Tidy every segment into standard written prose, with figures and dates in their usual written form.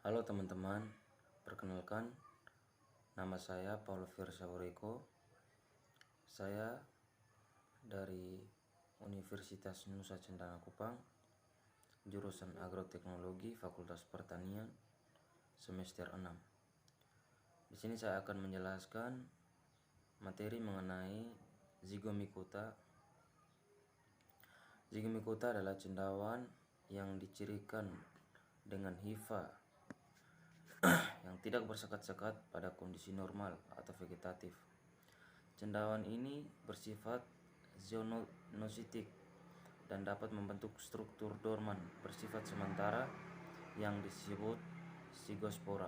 Halo teman-teman, perkenalkan nama saya Paulo Firsaureko. Saya dari Universitas Nusa Cendana Kupang, jurusan Agroteknologi Fakultas Pertanian, semester 6. Di sini saya akan menjelaskan materi mengenai Zygomicota. Zygomicota adalah cendawan yang dicirikan dengan hifa yang tidak bersekat-sekat pada kondisi normal atau vegetatif. Cendawan ini bersifat zoonositik dan dapat membentuk struktur dorman bersifat sementara yang disebut Zygospora.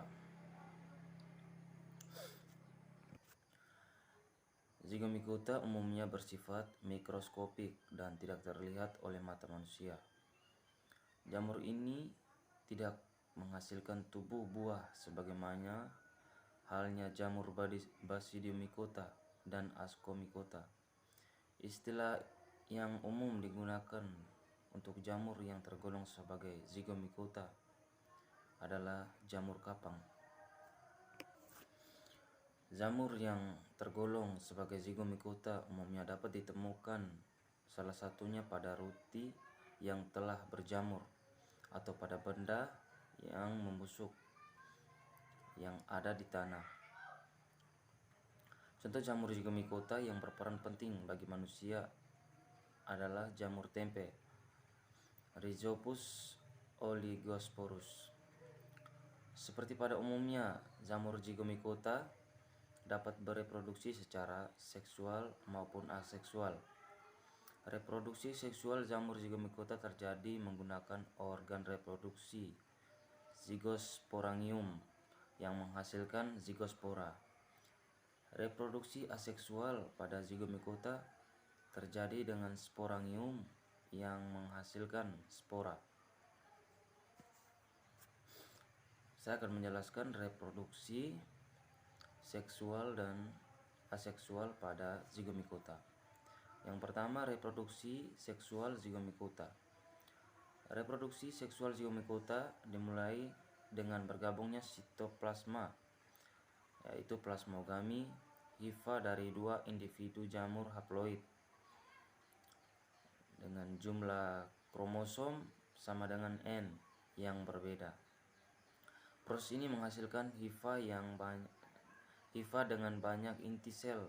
Zygomicota umumnya bersifat mikroskopik dan tidak terlihat oleh mata manusia. Jamur ini tidak menghasilkan tubuh buah sebagaimana halnya jamur Basidiomycota dan Ascomycota. Istilah yang umum digunakan untuk jamur yang tergolong sebagai Zygomicota adalah jamur kapang. Jamur yang tergolong sebagai Zygomicota umumnya dapat ditemukan salah satunya pada ruti yang telah berjamur atau pada benda yang membusuk yang ada di tanah. Contoh jamur Zygomicota yang berperan penting bagi manusia adalah jamur tempe, Rhizopus oligosporus. Seperti pada umumnya, jamur Zygomicota dapat bereproduksi secara seksual maupun aseksual. Reproduksi seksual jamur Zygomicota terjadi menggunakan organ reproduksi Zygosporangium yang menghasilkan Zygospora. Reproduksi aseksual pada Zygomicota terjadi dengan sporangium yang menghasilkan spora. Saya akan menjelaskan reproduksi seksual dan aseksual pada Zygomicota. Yang pertama, reproduksi seksual Zygomicota. Reproduksi seksual Zygomicota dimulai dengan bergabungnya sitoplasma, yaitu plasmogami hifa dari dua individu jamur haploid dengan jumlah kromosom sama dengan N yang berbeda. Proses ini menghasilkan hifa dengan banyak inti sel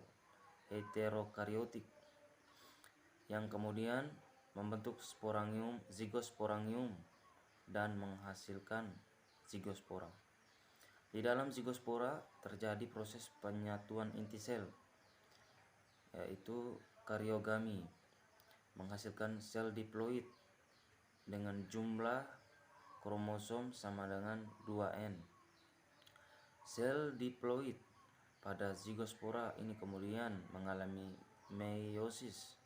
heterokariotik yang kemudian membentuk sporangium, zygosporangium dan menghasilkan zygospora. Di dalam zygospora terjadi proses penyatuan inti sel, yaitu kariogami, menghasilkan sel diploid dengan jumlah kromosom sama dengan 2N. Sel diploid pada zygospora ini kemudian mengalami meiosis,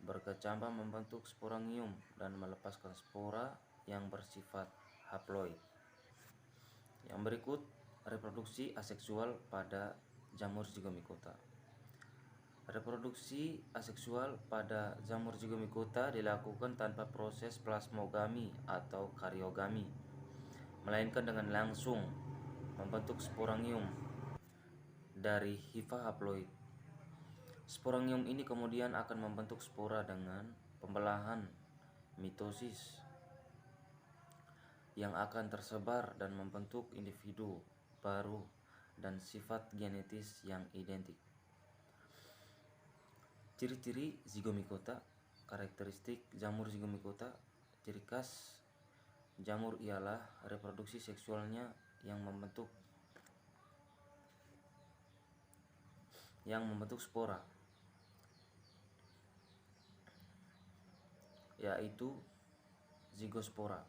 berkecambah membentuk sporangium dan melepaskan spora yang bersifat haploid. Yang berikut reproduksi aseksual pada jamur Zygomicota. Reproduksi aseksual pada jamur Zygomicota dilakukan tanpa proses plasmogami atau kariogami, melainkan dengan langsung membentuk sporangium dari hifa haploid. Sporangium ini kemudian akan membentuk spora dengan pembelahan mitosis yang akan tersebar dan membentuk individu baru dan sifat genetis yang identik. Ciri-ciri Zygomicota. Karakteristik jamur Zygomicota. Ciri khas jamur ialah reproduksi seksualnya yang membentuk spora, yaitu zygospora,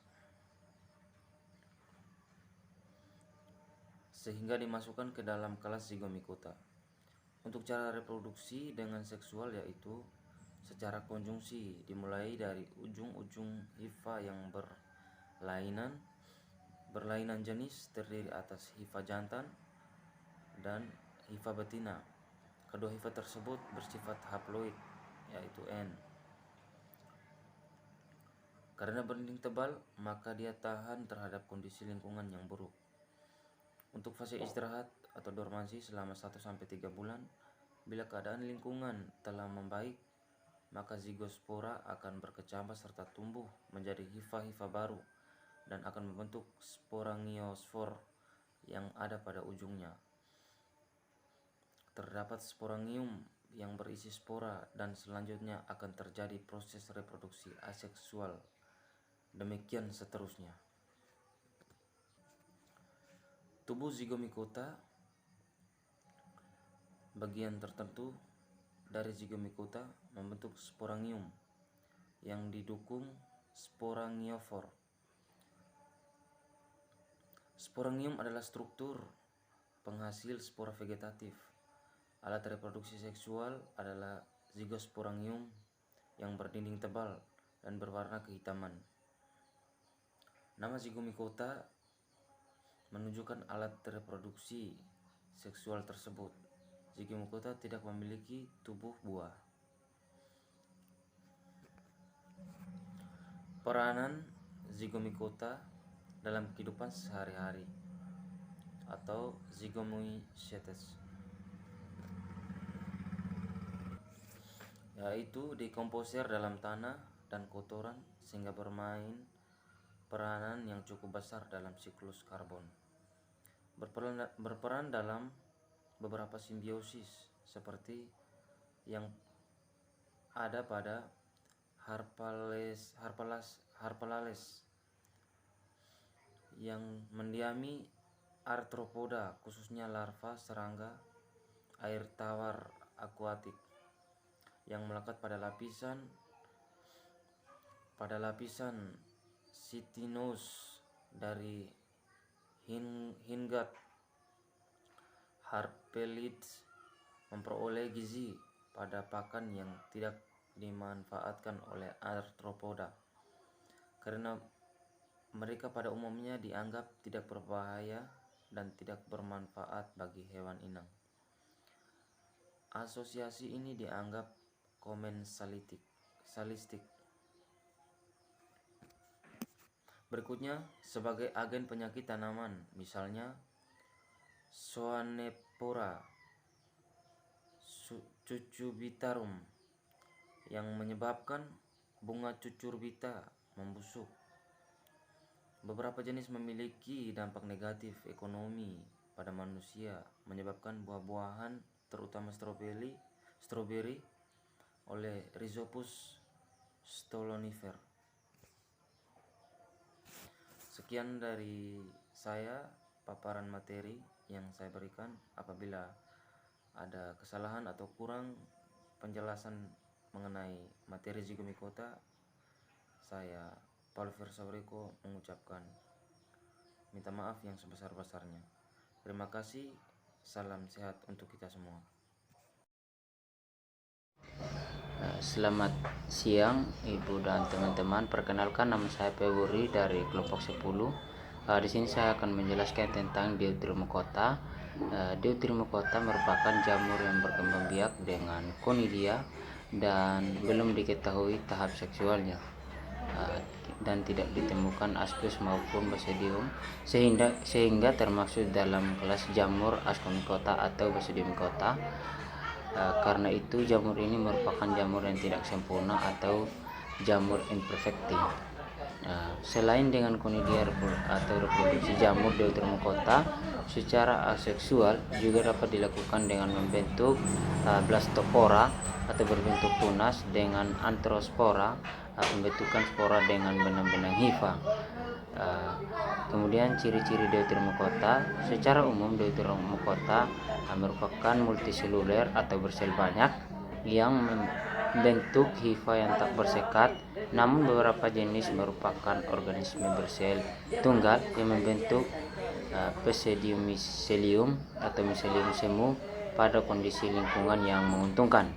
sehingga dimasukkan ke dalam kelas Zygomicota. Untuk cara reproduksi dengan seksual yaitu secara konjungsi, dimulai dari ujung-ujung hifa yang berlainan jenis terdiri atas hifa jantan dan hifa betina. Kedua hifa tersebut bersifat haploid, yaitu N. Karena berdinding tebal, maka dia tahan terhadap kondisi lingkungan yang buruk. Untuk fase istirahat atau dormansi selama 1-3 bulan, bila keadaan lingkungan telah membaik, maka zigospora akan berkecambah serta tumbuh menjadi hifa-hifa baru dan akan membentuk sporangiosfor yang ada pada ujungnya. Terdapat sporangium yang berisi spora dan selanjutnya akan terjadi proses reproduksi aseksual. Demikian seterusnya. Tubuh zigomikota, bagian tertentu dari zigomikota membentuk sporangium yang didukung sporangiofor. Sporangium adalah struktur penghasil spora vegetatif. Alat reproduksi seksual adalah zigosporangium yang berdinding tebal dan berwarna kehitaman. Nama zigomikota menunjukkan alat reproduksi seksual tersebut. Zigomikota tidak memiliki tubuh buah. Peranan zigomikota dalam kehidupan sehari-hari atau zigomycetes, yaitu dekomposer dalam tanah dan kotoran sehingga bermain peranan yang cukup besar dalam siklus karbon. Berperan dalam beberapa simbiosis seperti yang ada pada Harpalales yang mendiami arthropoda, khususnya larva serangga air tawar akuatik yang melekat pada lapisan chitinous dari hingat. Harpalids memperoleh gizi pada pakan yang tidak dimanfaatkan oleh arthropoda karena mereka pada umumnya dianggap tidak berbahaya dan tidak bermanfaat bagi hewan inang. Asosiasi ini dianggap komensalistik. Berikutnya, sebagai agen penyakit tanaman, misalnya Soanepora cucurbitarum yang menyebabkan bunga cucurbita membusuk. Beberapa jenis memiliki dampak negatif ekonomi pada manusia, menyebabkan buah-buahan terutama stroberi oleh Rhizopus stolonifer. Sekian dari saya paparan materi yang saya berikan. Apabila ada kesalahan atau kurang penjelasan mengenai materi zigomikota, saya Paul Firsauriko mengucapkan minta maaf yang sebesar-besarnya. Terima kasih, salam sehat untuk kita semua. Selamat siang Ibu dan teman-teman. Perkenalkan, nama saya Februari dari kelompok 10. Di sini saya akan menjelaskan tentang Deuteromycota. Deuteromycota merupakan jamur yang berkembang biak dengan conidia dan belum diketahui tahap seksualnya, dan tidak ditemukan ascus maupun basidium sehingga termasuk dalam kelas jamur Ascomycota atau Basidiomycota. Karena itu jamur ini merupakan jamur yang tidak sempurna atau jamur imperfecti. Selain dengan conidia atau reproduksi jamur Deuteromycota secara aseksual juga dapat dilakukan dengan membentuk blastopora atau berbentuk tunas, dengan anthrospora pembentukan spora dengan benang-benang hifa. Kemudian ciri-ciri Deuteromycota. Secara umum Deuteromycota merupakan multiseluler atau bersel banyak yang membentuk hifa yang tak bersekat. Namun beberapa jenis merupakan organisme bersel tunggal yang membentuk pseudomycelium atau mycelium semu pada kondisi lingkungan yang menguntungkan.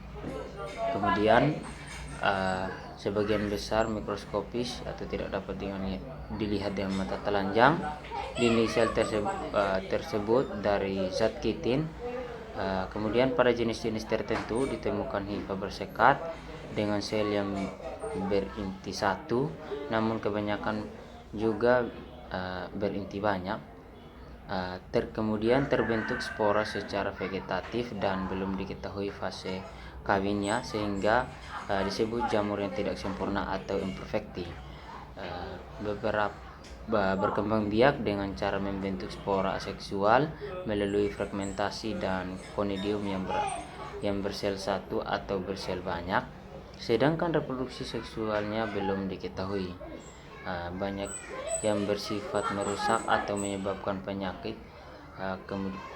Kemudian sebagian besar mikroskopis atau tidak dapat dilihat dengan mata telanjang. Dinding sel tersebut dari zat kitin. Kemudian pada jenis-jenis tertentu ditemukan hifa bersekat dengan sel yang berinti satu, namun kebanyakan juga berinti banyak. Kemudian terbentuk spora secara vegetatif dan belum diketahui fase kawinnya, sehingga disebut jamur yang tidak sempurna atau imperfecti. Berkembang biak dengan cara membentuk spora aseksual melalui fragmentasi dan konidium yang bersel satu atau bersel banyak, sedangkan reproduksi seksualnya belum diketahui. Banyak yang bersifat merusak atau menyebabkan penyakit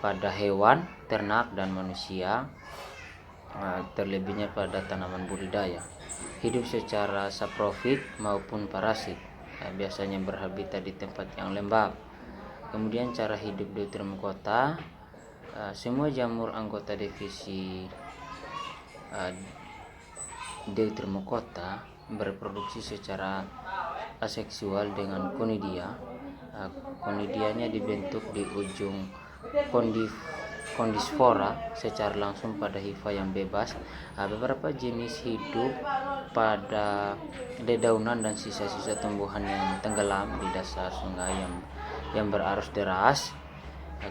pada hewan, ternak, dan manusia, terlebihnya pada tanaman budidaya. Hidup secara saprofit maupun parasit, biasanya berhabitat di tempat yang lembab. Kemudian cara hidup Deuteromycota, semua jamur anggota divisi Deuteromycota berreproduksi secara aseksual dengan konidia. Konidianya dibentuk di ujung kondispora secara langsung pada hifa yang bebas. Beberapa jenis hidup pada dedaunan dan sisa-sisa tumbuhan yang tenggelam di dasar sungai yang berarus deras.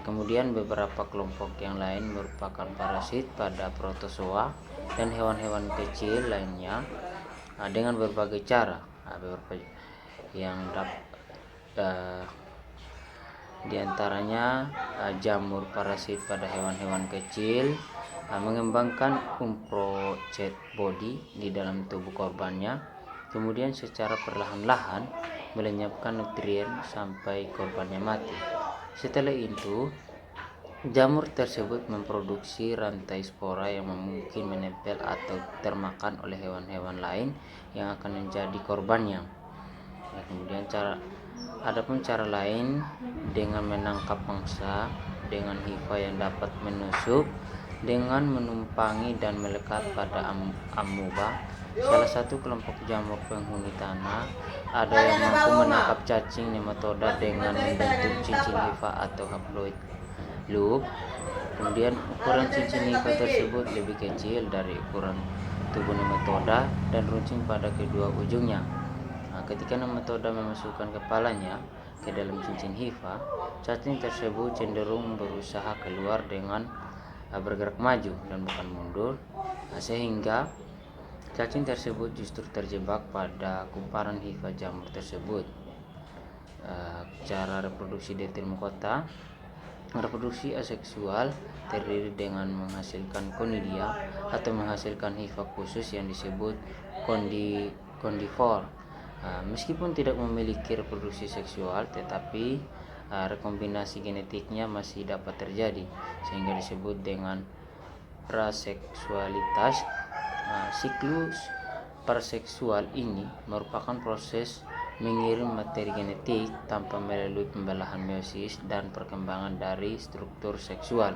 Kemudian beberapa kelompok yang lain merupakan parasit pada protozoa dan hewan-hewan kecil lainnya dengan berbagai cara. Beberapa yang di antaranya jamur parasit pada hewan-hewan kecil mengembangkan umprocet body di dalam tubuh korbannya, kemudian secara perlahan-lahan melenyapkan nutrien sampai korbannya mati. Setelah itu, jamur tersebut memproduksi rantai spora yang mungkin menempel atau termakan oleh hewan-hewan lain yang akan menjadi korbannya. Kemudian adapun cara lain dengan menangkap mangsa dengan hifa yang dapat menusuk dengan menumpangi dan melekat pada amuba. Salah satu kelompok jamur penghuni tanah ada yang mampu menangkap cacing nematoda dengan membentuk cincin hifa atau haploid loop. Kemudian ukuran cincin hifa tersebut lebih kecil dari ukuran tubuh nematoda dan runcing pada kedua ujungnya. Ketika nematoda memasukkan kepalanya ke dalam cincin hifa, cacing tersebut cenderung berusaha keluar dengan bergerak maju dan bukan mundur, sehingga cacing tersebut justru terjebak pada kumparan hifa jamur tersebut. Cara reproduksi Deuteromycota, reproduksi aseksual terdiri dengan menghasilkan konidia atau menghasilkan hifa khusus yang disebut kondifor. Meskipun tidak memiliki reproduksi seksual, tetapi rekombinasi genetiknya masih dapat terjadi, sehingga disebut dengan praseksualitas. Siklus paraseksual ini merupakan proses mengirim materi genetik tanpa melalui pembelahan meiosis dan perkembangan dari struktur seksual.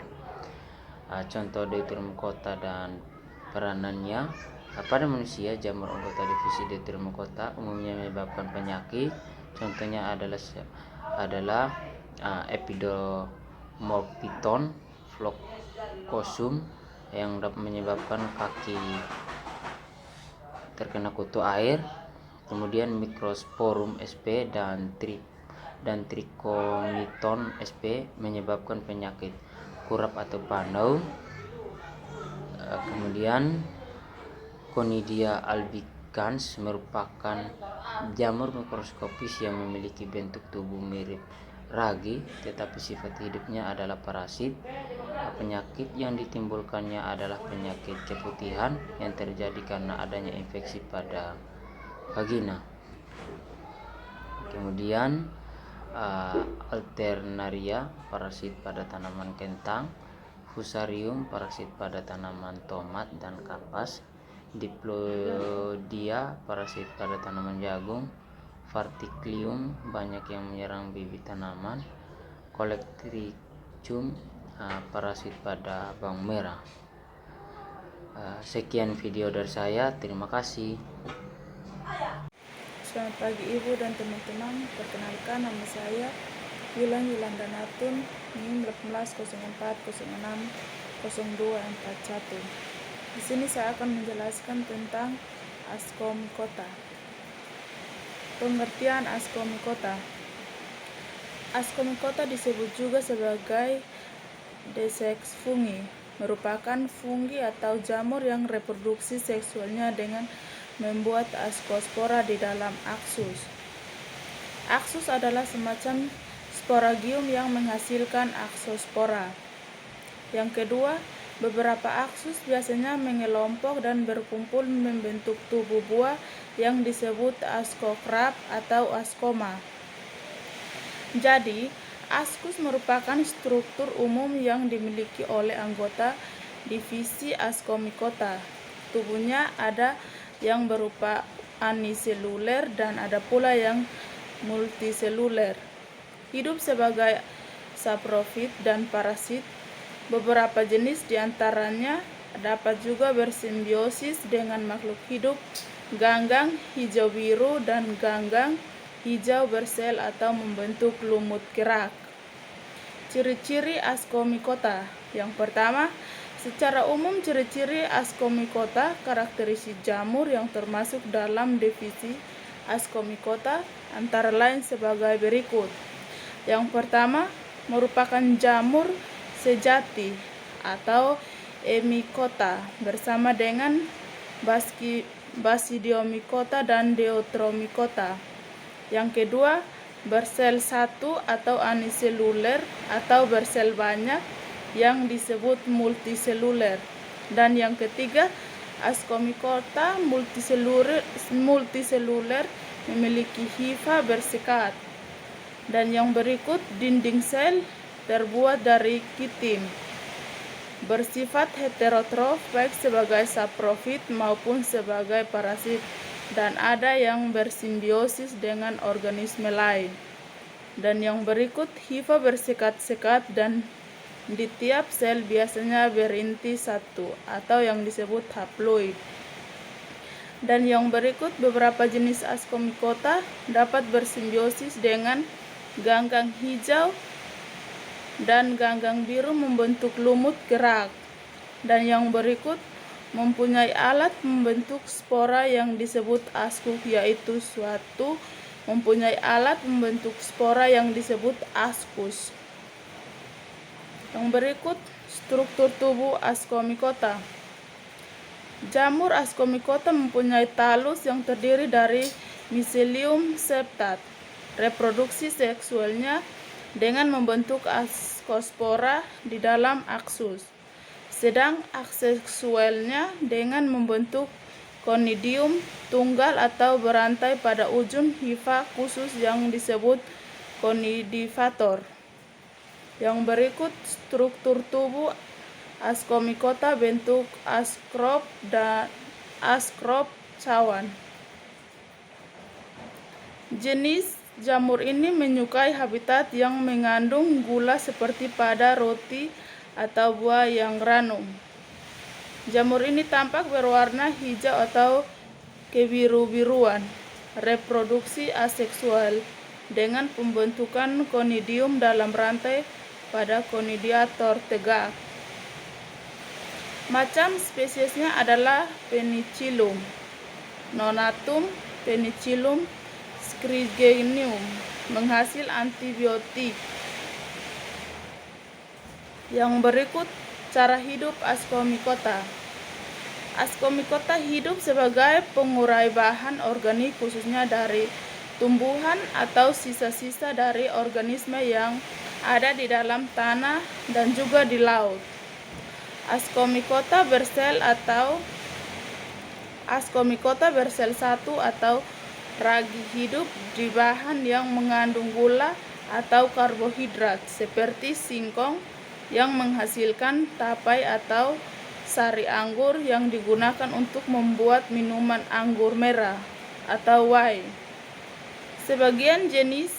Contoh Deuteromycota dan peranannya pada manusia, jamur anggota divisi Deuteromycota umumnya menyebabkan penyakit. Contohnya adalah Epidermophyton floccosum yang dapat menyebabkan kaki terkena kutu air. Kemudian Microsporum sp dan Trichomyton sp menyebabkan penyakit kurap atau panau. Kemudian Conidia albicans merupakan jamur mikroskopis yang memiliki bentuk tubuh mirip ragi, tetapi sifat hidupnya adalah parasit. Penyakit yang ditimbulkannya adalah penyakit keputihan yang terjadi karena adanya infeksi pada vagina. Kemudian Alternaria, parasit pada tanaman kentang. Fusarium, parasit pada tanaman tomat dan kapas. Diplodia, parasit pada tanaman jagung. Verticillium, banyak yang menyerang bibit tanaman. Colectrichum, parasit pada bawang merah. Sekian video dari saya, terima kasih. Selamat pagi Ibu dan teman-teman. Perkenalkan, nama saya Wilan Danatun, NIM 1804060241. Di sini saya akan menjelaskan tentang ascomycota. Pengertian ascomycota. Ascomycota disebut juga sebagai Desex fungi, merupakan fungi atau jamur yang reproduksi seksualnya dengan membuat ascospora di dalam aksus. Aksus adalah semacam sporagium yang menghasilkan ascospora. Yang kedua, beberapa aksus biasanya mengelompok dan berkumpul membentuk tubuh buah yang disebut ascocrab atau ascoma. Jadi, askus merupakan struktur umum yang dimiliki oleh anggota divisi Ascomycota. Tubuhnya ada yang berupa uniseluler dan ada pula yang multiseluler. Hidup sebagai saprofit dan parasit. Beberapa jenis diantaranya dapat juga bersimbiosis dengan makhluk hidup ganggang hijau biru dan ganggang hijau bersel atau membentuk lumut kerak. Ciri-ciri Ascomycota. Yang pertama, secara umum ciri-ciri Ascomycota karakteristik jamur yang termasuk dalam divisi Ascomycota antara lain sebagai berikut. Yang pertama, merupakan jamur sejati atau Hemicota bersama dengan Basidiomycota dan Deuteromycota. Yang kedua, bersel satu atau uniseluler atau bersel banyak yang disebut multiseluler. Dan yang ketiga, Ascomycota multiseluler memiliki hifa bersekat. Dan yang berikut, dinding sel terbuat dari kitin. Bersifat heterotrof baik sebagai saprofit maupun sebagai parasit, dan ada yang bersimbiosis dengan organisme lain. Dan yang berikut, hifa bersekat-sekat dan di tiap sel biasanya berinti satu atau yang disebut haploid. Dan yang berikut, beberapa jenis Ascomycota dapat bersimbiosis dengan ganggang hijau dan ganggang biru membentuk lumut gerak. Dan yang berikut mempunyai alat membentuk spora yang disebut ascus, yaitu suatu mempunyai alat membentuk spora yang disebut ascus. Yang berikut, struktur tubuh Ascomycota. Jamur Ascomycota mempunyai talus yang terdiri dari mycelium septat. Reproduksi seksualnya dengan membentuk ascospora di dalam aksus, sedang aseksualnya dengan membentuk conidium tunggal atau berantai pada ujung hifa khusus yang disebut conidivator. Yang berikut, struktur tubuh Ascomycota bentuk ascrop dan ascrop cawan. Jenis jamur ini menyukai habitat yang mengandung gula seperti pada roti atau buah yang ranum. Jamur ini tampak berwarna hijau atau kebiru-biruan. Reproduksi aseksual dengan pembentukan conidium dalam rantai pada conidiator tegak. Macam spesiesnya adalah Penicillium nonatum, Penicillium scrigenium, menghasil antibiotik. Yang berikut, cara hidup Ascomycota. Ascomycota hidup sebagai pengurai bahan organik khususnya dari tumbuhan atau sisa-sisa dari organisme yang ada di dalam tanah dan juga di laut. Ascomycota bersel satu atau ragi hidup di bahan yang mengandung gula atau karbohidrat seperti singkong yang menghasilkan tapai atau sari anggur yang digunakan untuk membuat minuman anggur merah atau wine. Sebagian jenis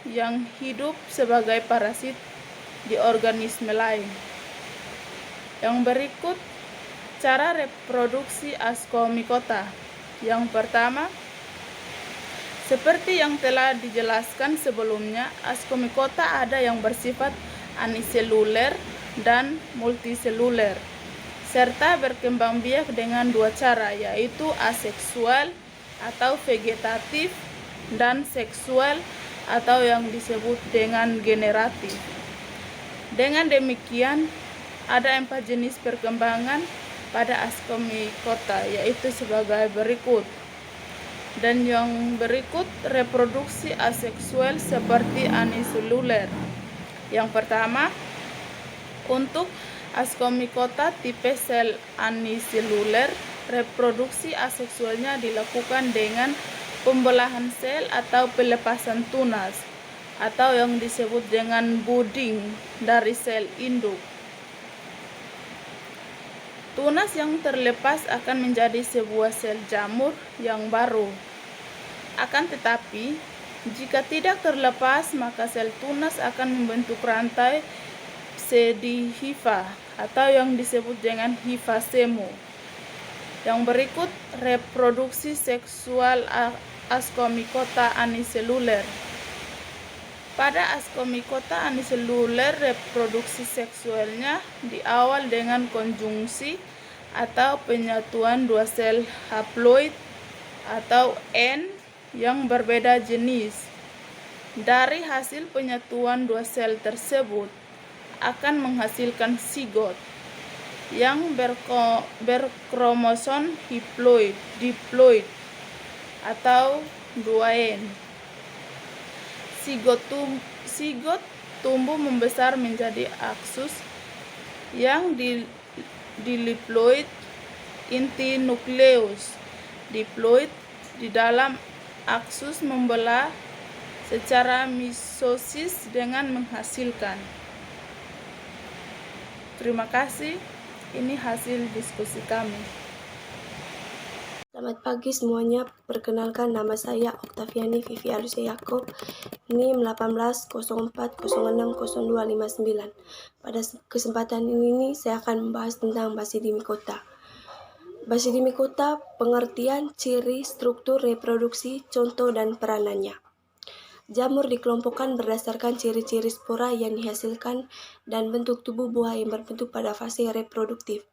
yang hidup sebagai parasit di organisme lain. Yang berikut, cara reproduksi Ascomycota. Yang pertama, seperti yang telah dijelaskan sebelumnya, Ascomycota ada yang bersifat uniseluler dan multiseluler. serta berkembang biak dengan dua cara, yaitu aseksual atau vegetatif dan seksual atau yang disebut dengan generatif. Dengan demikian, ada 4 jenis perkembangan pada Ascomycota, yaitu sebagai berikut. Dan yang berikut reproduksi aseksual seperti uniseluler. Yang pertama, untuk Ascomycota tipe sel uniseluler, reproduksi aseksualnya dilakukan dengan pembelahan sel atau pelepasan tunas, atau yang disebut dengan budding dari sel induk. Tunas yang terlepas akan menjadi sebuah sel jamur yang baru. Akan tetapi, jika tidak terlepas, maka sel tunas akan membentuk rantai sedihifa atau yang disebut dengan hifasemo. Yang berikut reproduksi seksual Ascomycota uniseluler. Pada Ascomycota uniseluler, reproduksi seksualnya diawal dengan konjungsi atau penyatuan dua sel haploid atau N yang berbeda jenis. Dari hasil penyatuan dua sel tersebut akan menghasilkan zigot yang berkromosom diploid atau 2N. Zigot tumbuh membesar menjadi aksus yang diploid inti nukleus. Diploid di dalam aksus membelah secara meiosis dengan menghasilkan. Terima kasih. Ini hasil diskusi kami. Selamat pagi semuanya, perkenalkan nama saya Oktaviani Vivi Alusia Yakob, NIM 1804060259. Pada kesempatan ini saya akan membahas tentang Basidimycota. Basidimycota, pengertian, ciri, struktur, reproduksi, contoh, dan peranannya. Jamur dikelompokkan berdasarkan ciri-ciri spora yang dihasilkan dan bentuk tubuh buah yang berbentuk pada fase reproduktif.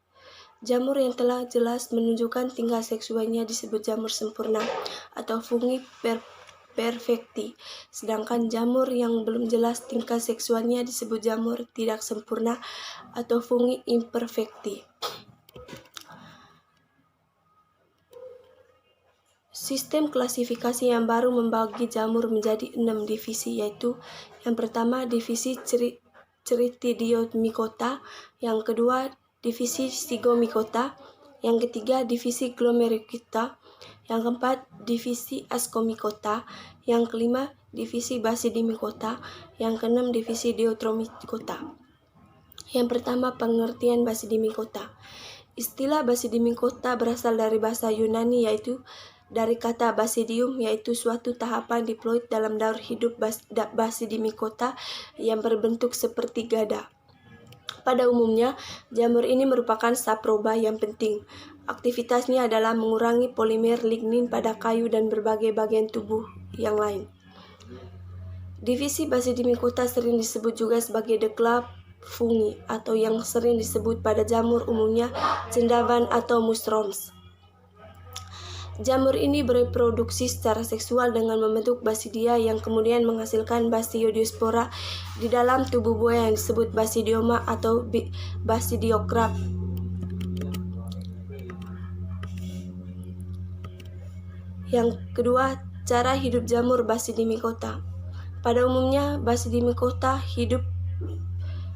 Jamur yang telah jelas menunjukkan tingkah seksualnya disebut jamur sempurna atau fungi perfecti, sedangkan jamur yang belum jelas tingkah seksualnya disebut jamur tidak sempurna atau fungi imperfecti. Sistem klasifikasi yang baru membagi jamur menjadi 6 divisi, yaitu yang pertama divisi Crithidiomycota, yang kedua divisi Zygomycota, yang ketiga divisi Glomerulocota, yang keempat divisi Ascomycota, yang kelima divisi Basidimycota, yang keenam divisi Deuteromycota. Yang pertama, pengertian Basidimycota. Istilah Basidimycota berasal dari bahasa Yunani, yaitu dari kata basidium, yaitu suatu tahapan diploid dalam daur hidup Basidimycota yang berbentuk seperti gada. Pada umumnya, jamur ini merupakan saproba yang penting. Aktivitasnya adalah mengurangi polimer lignin pada kayu dan berbagai bagian tubuh yang lain. Divisi Basidimycota sering disebut juga sebagai the club fungi, atau yang sering disebut pada jamur umumnya cendawan atau mushrooms. Jamur ini bereproduksi secara seksual dengan membentuk basidia yang kemudian menghasilkan basidiopora di dalam tubuh buah yang disebut basidioma atau basidiokrap. Yang kedua, cara hidup jamur Basidimycota. Pada umumnya, Basidimycota hidup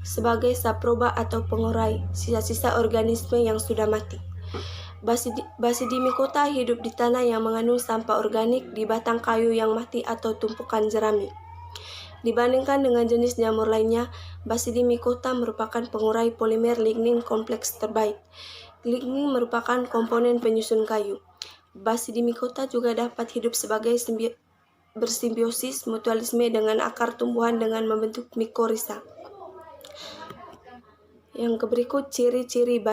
sebagai saproba atau pengurai sisa-sisa organisme yang sudah mati. Basidimycota hidup di tanah yang mengandung sampah organik, di batang kayu yang mati atau tumpukan jerami. Dibandingkan dengan jenis jamur lainnya, Basidimycota merupakan pengurai polimer lignin kompleks terbaik. Lignin merupakan komponen penyusun kayu. Basidimycota juga dapat hidup sebagai bersimbiosis mutualisme dengan akar tumbuhan dengan membentuk mikorizа. Yang berikut ciri-ciri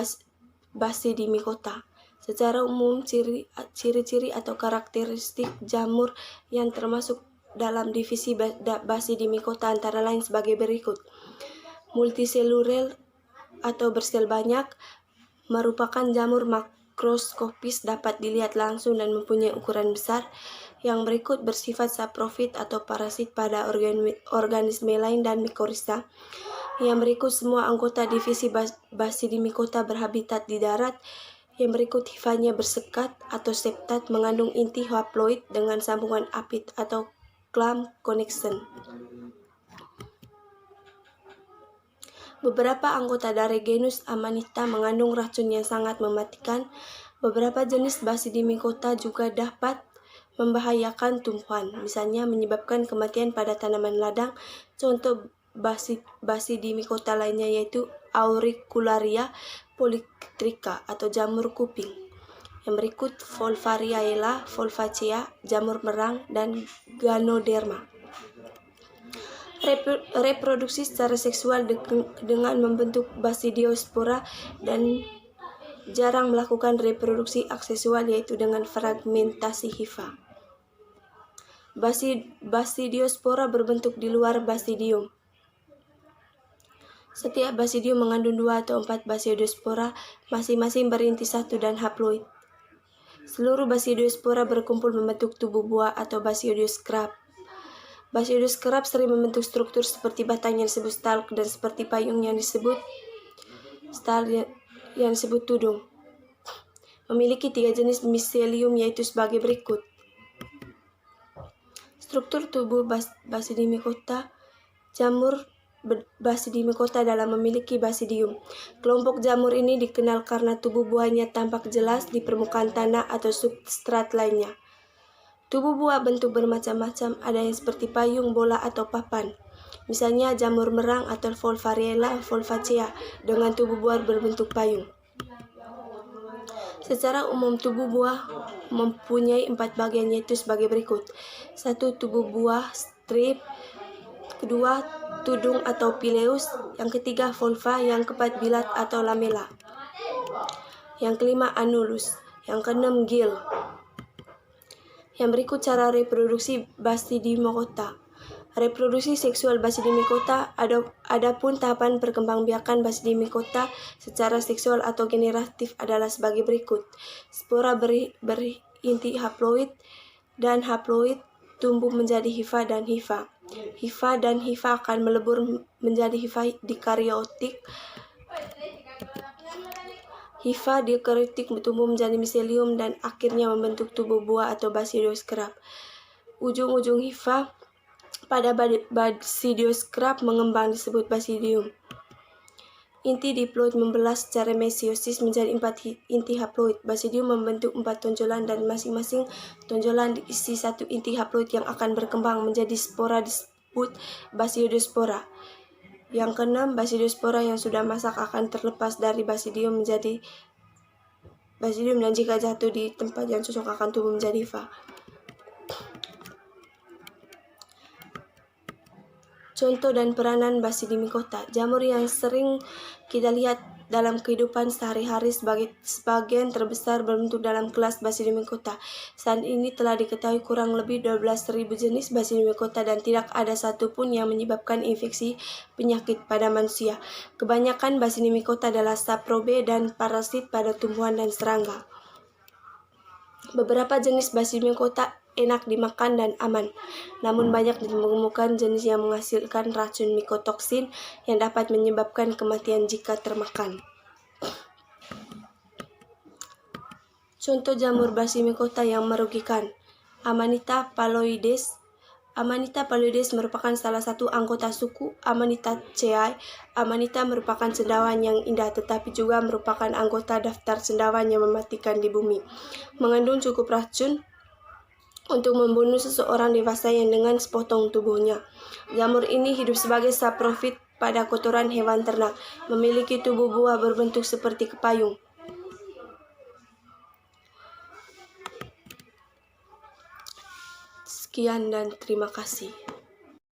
Basidimycota. Secara umum, ciri-ciri atau karakteristik jamur yang termasuk dalam divisi Basidimycota antara lain sebagai berikut. Multiseluler atau bersel banyak, merupakan jamur makroskopis, dapat dilihat langsung dan mempunyai ukuran besar. Yang berikut bersifat saprofit atau parasit pada organisme lain dan mikorrhiza. Yang berikut semua anggota divisi Basidimycota berhabitat di darat. Yang berikut hifanya bersekat atau septat, mengandung inti haploid dengan sambungan apit atau clamp connection. Beberapa anggota dari genus Amanita mengandung racun yang sangat mematikan. Beberapa jenis Basidimycota juga dapat membahayakan tumbuhan, misalnya menyebabkan kematian pada tanaman ladang. Contoh Basidimycota lainnya yaitu Auricularia polytricha atau jamur kuping. Yang berikut Volvariaella volvacea, jamur merang, dan Ganoderma. Reproduksi secara seksual dengan membentuk basidiospora dan jarang melakukan reproduksi aksesual yaitu dengan fragmentasi hifa. Basidiospora berbentuk di luar basidium. Setiap basidium mengandung 2 atau 4 basidiospora, masing-masing berinti 1 dan haploid. Seluruh basidiospora berkumpul membentuk tubuh buah atau basidioscrap. Basidioscrap sering membentuk struktur seperti batang yang disebut stalk dan seperti payung yang disebut tudung. Memiliki 3 jenis miselium yaitu sebagai berikut. Struktur tubuh Basidimycota. Jamur Basidimycota dalam memiliki basidium. Kelompok jamur ini dikenal karena tubuh buahnya tampak jelas di permukaan tanah atau substrat lainnya. Tubuh buah bentuk bermacam-macam, ada yang seperti payung, bola, atau papan. Misalnya jamur merang atau Volvariaella volvacea dengan tubuh buah berbentuk payung. Secara umum tubuh buah mempunyai 4 bagian yaitu sebagai berikut. 1. Tubuh buah strip. 2. Tudung atau pileus. Yang ketiga volva. Yang keempat bilat atau lamela. Yang kelima annulus. Yang keenam gill. Yang berikut cara reproduksi Basidimycota. Reproduksi seksual Basidimycota. Adapun tahapan perkembangbiakan Basidimycota secara seksual atau generatif adalah sebagai berikut. Spora berinti haploid dan haploid tumbuh menjadi hifa dan hifa. Hifa dan hifa akan melebur menjadi hifa dikaryotik. Hifa dikaryotik tumbuh menjadi miselium dan akhirnya membentuk tubuh buah atau basidioscrap. Ujung-ujung hifa pada basidioscrap mengembang disebut basidium. Inti diploid membelah secara mesiosis menjadi 4 inti haploid. Basidium membentuk 4 tonjolan dan masing-masing tonjolan diisi 1 inti haploid yang akan berkembang menjadi spora disebut basidiospora. Yang keenam, basidiospora yang sudah masak akan terlepas dari basidium menjadi basidium dan jika jatuh di tempat yang cocok akan tumbuh menjadi hifa. Contoh dan peranan Basidimycota. Jamur yang sering kita lihat dalam kehidupan sehari-hari sebagian terbesar berbentuk dalam kelas Basidimycota. Saat ini telah diketahui kurang lebih 12.000 jenis Basidimycota dan tidak ada satupun yang menyebabkan infeksi penyakit pada manusia. Kebanyakan Basidimycota adalah saprobe dan parasit pada tumbuhan dan serangga. Beberapa jenis Basidimycota enak dimakan dan aman. Namun banyak ditemukan jenis yang menghasilkan racun mikotoksin yang dapat menyebabkan kematian jika termakan. Contoh jamur Basidimycota yang merugikan. Amanita phalloides. Amanita phalloides merupakan salah satu anggota suku Amanitaceae. Amanita merupakan cendawan yang indah tetapi juga merupakan anggota daftar cendawan yang mematikan di bumi. Mengandung cukup racun untuk membunuh seseorang dewasa yang dengan sepotong tubuhnya. Jamur ini hidup sebagai saprofit pada kotoran hewan ternak, memiliki tubuh buah berbentuk seperti kepayung. Sekian dan terima kasih.